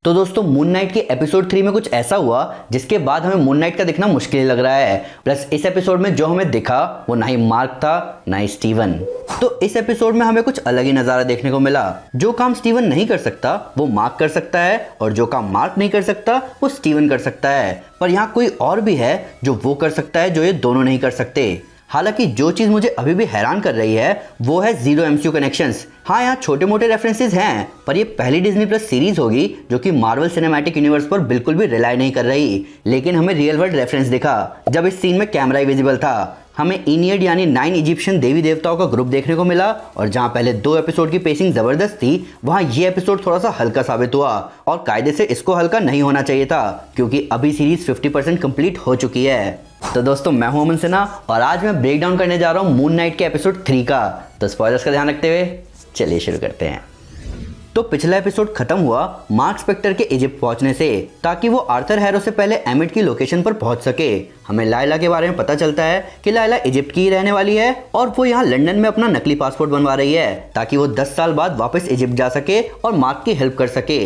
तो दोस्तों moon night के एपिसोड 3 में कुछ ऐसा हुआ जिसके बाद हमें मून नाइट का दिखना मुश्किल लग रहा है। प्लस इस एपिसोड में जो हमें दिखा वो ना ही मार्क था ना ही स्टीवन। तो इस एपिसोड में हमें कुछ अलग ही नज़ारा देखने को मिला। जो काम स्टीवन नहीं कर सकता वो मार्क कर सकता है और जो काम मार्क नहीं कर सकता वो स्टीवन कर सकता है। पर यहाँ कोई और भी है जो वो कर सकता है जो ये दोनों नहीं कर सकते। हालांकि जो चीज़ मुझे अभी भी हैरान कर रही है वो है जीरो एमसीयू कनेक्शंस। हाँ, यहाँ छोटे मोटे रेफरेंसेस हैं, पर ये पहली डिज्नी प्लस सीरीज होगी जो कि मार्वल सिनेमैटिक यूनिवर्स पर बिल्कुल भी रिलाई नहीं कर रही। लेकिन हमें रियल वर्ल्ड रेफरेंस दिखा जब इस सीन में कैमरा ही विजिबल था। हमें इनियड यानी 9 इजिप्शियन देवी देवताओं का ग्रुप देखने को मिला और जहां पहले 2 एपिसोड की पेसिंग जबरदस्त थी वहां ये एपिसोड थोड़ा सा हल्का साबित हुआ। और कायदे से इसको हल्का नहीं होना चाहिए था क्योंकि अभी सीरीज 50% कंप्लीट हो चुकी है। तो दोस्तों मैं हूं अमन सिन्हा और आज मैं ब्रेक डाउन करने जा रहा हूं मून नाइट के एपिसोड 3 का। तो स्पॉयलर्स का ध्यान रखते हुए चलिए शुरू करते हैं। तो पिछला एपिसोड खत्म हुआ मार्क स्पेक्टर के इजिप्ट पहुंचने से ताकि वो आर्थर हैरो से पहले एमिट की लोकेशन पर पहुंच सके। हमें लायला के बारे में पता चलता है कि लायला इजिप्ट की ही रहने वाली है और वो यहाँ लंदन में अपना नकली पासपोर्ट बनवा रही है ताकि वो 10 साल बाद वापस इजिप्ट जा सके और मार्क की हेल्प कर सके।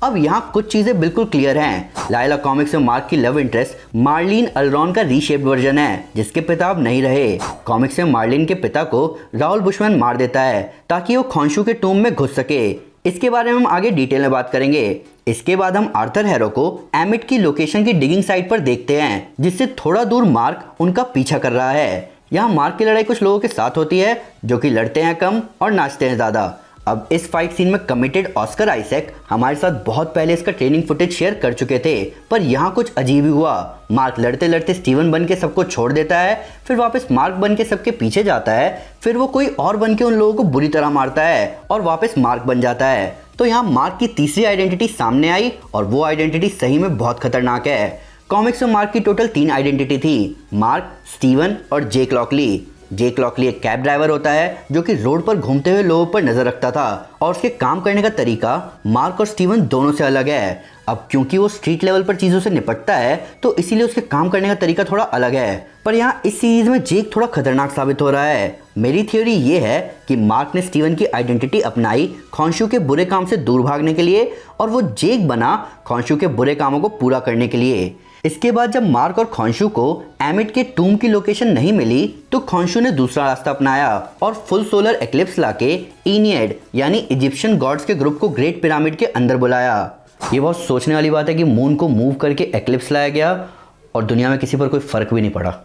अब यहाँ कुछ चीजें बिल्कुल क्लियर हैं। लायला कॉमिक्स में मार्क की लव इंटरेस्ट मार्लिन अल्रॉन का रीशेप्ड वर्जन है जिसके पिता अब नहीं रहे। कॉमिक्स में मार्लिन के पिता को राउल बुशमैन मार देता है ताकि वो खॉन्शू के टूम में घुस सके। इसके बारे में हम आगे डिटेल में बात करेंगे। इसके बाद हम आर्थर हैरो को एमिट की लोकेशन की डिगिंग साइट पर देखते हैं जिससे थोड़ा दूर मार्क उनका पीछा कर रहा है। यहाँ मार्क की लड़ाई कुछ लोगों के साथ होती है जो कि लड़ते हैं कम और नाचते हैं ज़्यादा। अब इस फाइट सीन में कमिटेड ऑस्कर आइजैक हमारे साथ बहुत पहले इसका ट्रेनिंग फुटेज शेयर कर चुके थे, पर यहाँ कुछ अजीब ही हुआ। मार्क लड़ते लड़ते स्टीवन बन के सबको छोड़ देता है, फिर वापस मार्क बन के सबके पीछे जाता है, फिर वो कोई और बन के उन लोगों को बुरी तरह मारता है और वापस मार्क बन जाता है। तो यहाँ मार्क की तीसरी आइडेंटिटी सामने आई और वो आइडेंटिटी सही में बहुत खतरनाक है। कॉमिक्स में मार्क की टोटल 3 आइडेंटिटी थी, मार्क, स्टीवन और जेक लॉकली। जेक लॉकली एक कैब ड्राइवर होता है जो कि रोड पर घूमते हुए लोगों पर नजर रखता था और उसके काम करने का तरीका मार्क और स्टीवन दोनों से अलग है। अब क्योंकि वो स्ट्रीट लेवल पर चीज़ों से निपटता है तो इसीलिए उसके काम करने का तरीका थोड़ा अलग है। पर यहाँ इस सीरीज में जेक थोड़ा खतरनाक साबित हो रहा है। मेरी थ्योरी ये है कि मार्क ने स्टीवन की आइडेंटिटी अपनाई खॉन्शू के बुरे काम से दूर भागने के लिए और वो जेक बना खॉन्शू के बुरे कामों को पूरा करने के लिए। इसके बाद जब मार्क और खॉन्शू को एमिट के टूम की लोकेशन नहीं मिली तो खॉन्शू ने दूसरा रास्ता अपनाया और फुल सोलर एक्लिप्स लाके इनियड यानी इजिप्शियन गॉड्स के ग्रुप को ग्रेट पिरामिड के अंदर बुलाया। ये बहुत सोचने वाली बात है कि मून को मूव करके एक्लिप्स लाया गया और दुनिया में किसी पर कोई फर्क भी नहीं पड़ा।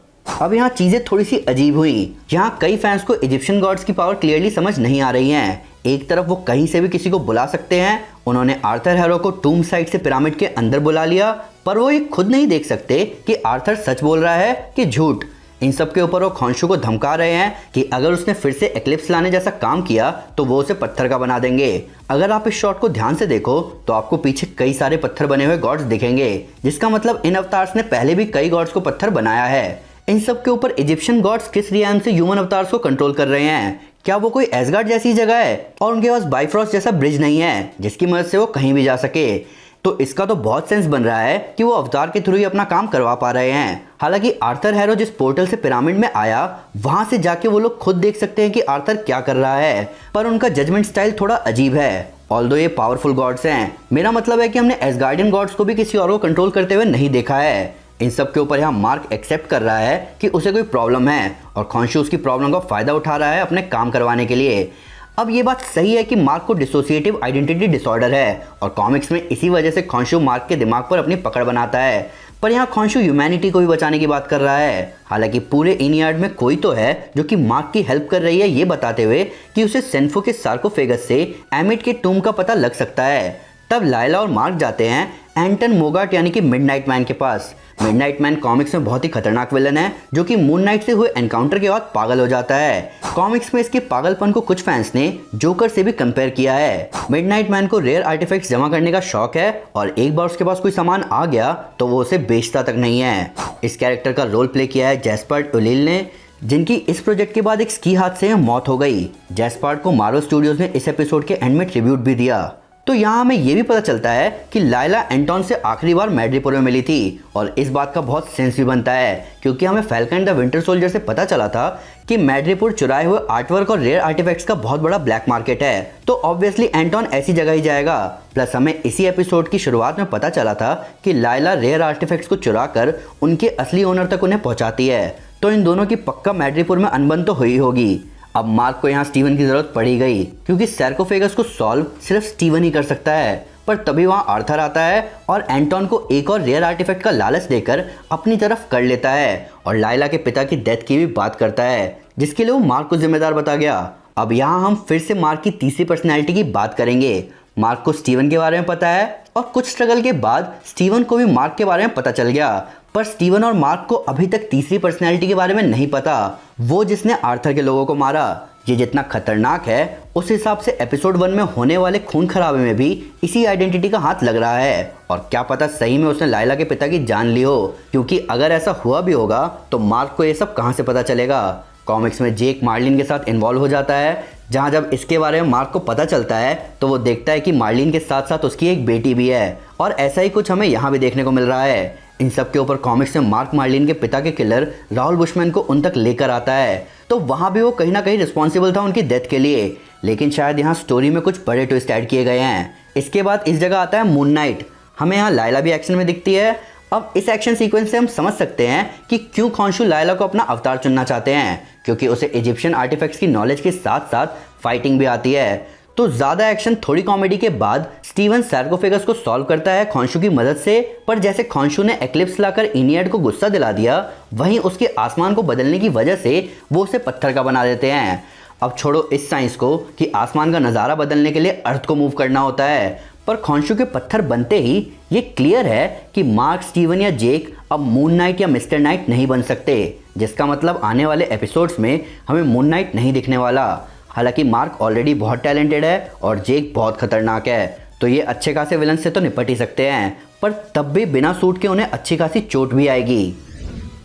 अब यहाँ चीज़ें थोड़ी सी अजीब हुई। यहाँ कई फैंस को इजिप्शियन गॉड्स की पावर क्लियरली समझ नहीं आ रही हैं। एक तरफ वो कहीं से भी किसी को बुला सकते हैं, उन्होंने आर्थर हैरो को टूम साइड से पिरामिड के अंदर बुला लिया, पर वो ये खुद नहीं देख सकते कि आर्थर सच बोल रहा है कि झूठ। इन सब के ऊपर वो खॉन्शू को धमका रहे हैं कि अगर उसने फिर से एक्लिप्स लाने जैसा काम किया तो वो उसे पत्थर का बना देंगे। अगर आप इस शॉट को ध्यान से देखो तो आपको पीछे कई सारे पत्थर बने हुए गॉड्स दिखेंगे, जिसका मतलब इन अवतार्स ने पहले भी कई गॉड्स को पत्थर बनाया है। इन सब के ऊपर इजिप्शियन गॉड्स किस रियाम से ह्यूमन अवतार्स को कंट्रोल कर रहे हैं? क्या वो कोई एसगार्ड जैसी जगह है और उनके पास बाइफ्रॉस्ट जैसा ब्रिज नहीं है जिसकी मदद से वो कहीं भी जा सके? तो इसका तो बहुत सेंस बन रहा है कि वो अवतार के थ्रू ही अपना काम करवा पा रहे हैं। हालांकि आर्थर हैरो जिस पोर्टल से पिरामिड में आया वहां से जाके वो लोग खुद देख सकते हैं कि आर्थर क्या कर रहा है, पर उनका जजमेंट स्टाइल थोड़ा अजीब है। ऑल्दो ये पावरफुल गॉड्स हैं, मेरा मतलब है कि हमने एसगार्डियन गॉड्स को भी किसी और को कंट्रोल करते हुए नहीं देखा है। इन सब के ऊपर यहाँ मार्क एक्सेप्ट कर रहा है कि उसे कोई प्रॉब्लम है और खॉन्शू उसकी प्रॉब्लम का फायदा उठा रहा है अपने काम करवाने के लिए। अब ये बात सही है कि मार्क को डिसोसिएटिव आइडेंटिटी डिसऑर्डर है और कॉमिक्स में इसी वजह से खॉन्शू मार्क के दिमाग पर अपनी पकड़ बनाता है, पर यहाँ खॉन्शू ह्यूमैनिटी को भी बचाने की बात कर रहा है। हालांकि पूरे इनियाड में कोई तो है जो कि मार्क की हेल्प कर रही है ये बताते हुए कि उसे सेन्फो के सार्कोफेगस से एमिट के टूम का पता लग सकता है। तब लायला और मार्क जाते हैं एंटन मोगाट यानी कि मिडनाइट मैन के पास। मिडनाइट मैन कॉमिक्स में बहुत ही खतरनाक विलन है जो कि मून नाइट से हुए एनकाउंटर के बाद पागल हो जाता है। कॉमिक्स में इसके पागलपन को कुछ फैंस ने जोकर से भी कंपेयर किया है। मिडनाइट मैन को रेयर आर्टिफैक्ट्स जमा करने का शौक है और एक बार उसके पास कोई सामान आ गया तो वो उसे बेचता तक नहीं है। इस कैरेक्टर का रोल प्ले किया है जैस्पर्ड ओलिल ने, जिनकी इस प्रोजेक्ट के बाद एक स्की हादसे में मौत हो गई। जैस्पर्ड को मार्वल स्टूडियोज ने इस एपिसोड के एंड में ट्रिब्यूट भी दिया। तो यहाँ हमें ये भी पता चलता है कि लायला एंटोन से आखिरी बार मैड्रिपोर में मिली थी और इस बात का बहुत सेंस भी बनता है क्योंकि हमें falcon and the winter soldier से पता चला था कि मैड्रिपोर चुराए हुए आर्टवर्क और रेयर आर्टिफैक्ट्स का बहुत बड़ा ब्लैक मार्केट है, तो ऑब्वियसली एंटोन ऐसी जगह ही जाएगा। प्लस हमें इसी एपिसोड की शुरुआत में पता चला था कि लायला रेयर आर्टिफैक्ट्स को चुरा कर उनके असली ओनर तक उन्हें पहुंचाती है, तो इन दोनों की पक्का मैड्रिपोर में अनबन तो हुई होगी। अब मार्क को यहाँ स्टीवन की जरूरत पड़ी गई क्योंकि सार्कोफेगस को सॉल्व सिर्फ स्टीवन ही कर सकता है, पर तभी वहाँ आर्थर आता है और एंटोन को एक और रेयर आर्टिफैक्ट का लालच देकर अपनी तरफ कर लेता है और लायला के पिता की डेथ की भी बात करता है, जिसके लिए वो मार्क को जिम्मेदार बता गया। अब यहाँ हम फिर से मार्क की तीसरी पर्सनैलिटी की बात करेंगे। मार्क को स्टीवन के बारे में पता है और कुछ स्ट्रगल के बाद स्टीवन को भी मार्क के बारे में पता चल गया, पर स्टीवन और मार्क को अभी तक तीसरी पर्सनैलिटी के बारे में नहीं पता, वो जिसने आर्थर के लोगों को मारा। ये जितना खतरनाक है उस हिसाब से एपिसोड 1 में होने वाले खून खराबे में भी इसी आइडेंटिटी का हाथ लग रहा है, और क्या पता सही में उसने लायला के पिता की जान ली हो, क्योंकि अगर ऐसा हुआ भी होगा तो मार्क को ये सब कहाँ से पता चलेगा। कॉमिक्स में जेक मार्लिन के साथ इन्वॉल्व हो जाता है, जहाँ जब इसके बारे में मार्क को पता चलता है तो वो देखता है कि मार्लिन के साथ साथ उसकी एक बेटी भी है, और ऐसा ही कुछ हमें यहाँ भी देखने को मिल रहा है। इन सब के ऊपर कॉमिक्स में मार्क मार्लिन के पिता के किलर राहुल बुशमैन को उन तक लेकर आता है, तो वहाँ भी वो कहीं ना कहीं रिस्पॉन्सिबल था उनकी डेथ के लिए, लेकिन शायद यहाँ स्टोरी में कुछ बड़े ट्विस्ट ऐड किए गए हैं। इसके बाद इस जगह आता है मून नाइट। हमें यहाँ लायला भी एक्शन में दिखती है। अब इस एक्शन सीक्वेंस से हम समझ सकते हैं कि क्यों खॉन्शु लायला को अपना अवतार चुनना चाहते हैं, क्योंकि उसे इजिप्शियन आर्टिफैक्ट्स की नॉलेज के साथ साथ फाइटिंग भी आती है। तो ज़्यादा एक्शन थोड़ी कॉमेडी के बाद स्टीवन सार्कोफेगस को सॉल्व करता है खॉन्शु की मदद से, पर जैसे खॉन्शु ने एक्लिप्स लाकर इनियड को गुस्सा दिला दिया, वहीं उसके आसमान को बदलने की वजह से वो उसे पत्थर का बना देते हैं। अब छोड़ो इस साइंस को कि आसमान का नज़ारा बदलने के लिए अर्थ को मूव करना होता है, पर खॉन्शु के पत्थर बनते ही ये क्लियर है कि मार्क, स्टीवन या जेक अब मून नाइट या मिस्टर नाइट नहीं बन सकते, जिसका मतलब आने वाले एपिसोड्स में हमें मून नाइट नहीं दिखने वाला। हालांकि मार्क ऑलरेडी बहुत टैलेंटेड है और जेक बहुत खतरनाक है, तो ये अच्छे खासे विलन से तो निपट ही सकते हैं, पर तब भी बिना सूट के उन्हें अच्छी खासी चोट भी आएगी।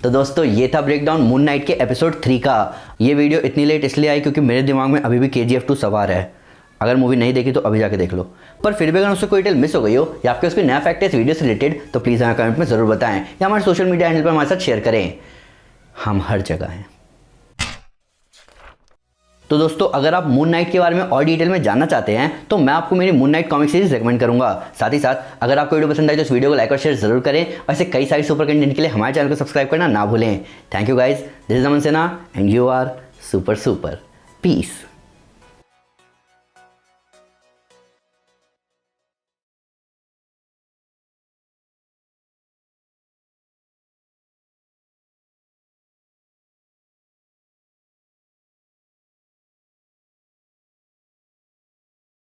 तो दोस्तों ये था ब्रेकडाउन मून नाइट के एपिसोड 3 का। ये वीडियो इतनी लेट इसलिए आई क्योंकि मेरे दिमाग में अभी भी KGF 2 सवार है। अगर मूवी नहीं देखी तो अभी जाके देख लो, पर फिर भी अगर उससे कोई डिटेल मिस हो गई हो या आपके उसके नया फैक्ट है इस वीडियो से रिलेटेड तो प्लीज़ हमें कमेंट में ज़रूर बताएं या हमारे सोशल मीडिया हैंडल पर हमारे साथ शेयर करें। हम हर जगह हैं। तो दोस्तों अगर आप मून नाइट के बारे में और डिटेल में जानना चाहते हैं तो मैं आपको मेरी moon night comic series recommend करूंगा। साथ ही साथ अगर आपको वीडियो पसंद आए तो इस वीडियो को लाइक और शेयर जरूर करें, और ऐसे कई सारी सुपर कंटेंट के लिए हमारे चैनल को सब्सक्राइब करना ना भूलें। Thank you guys, this is Aman Sinha and you are super super. Piece.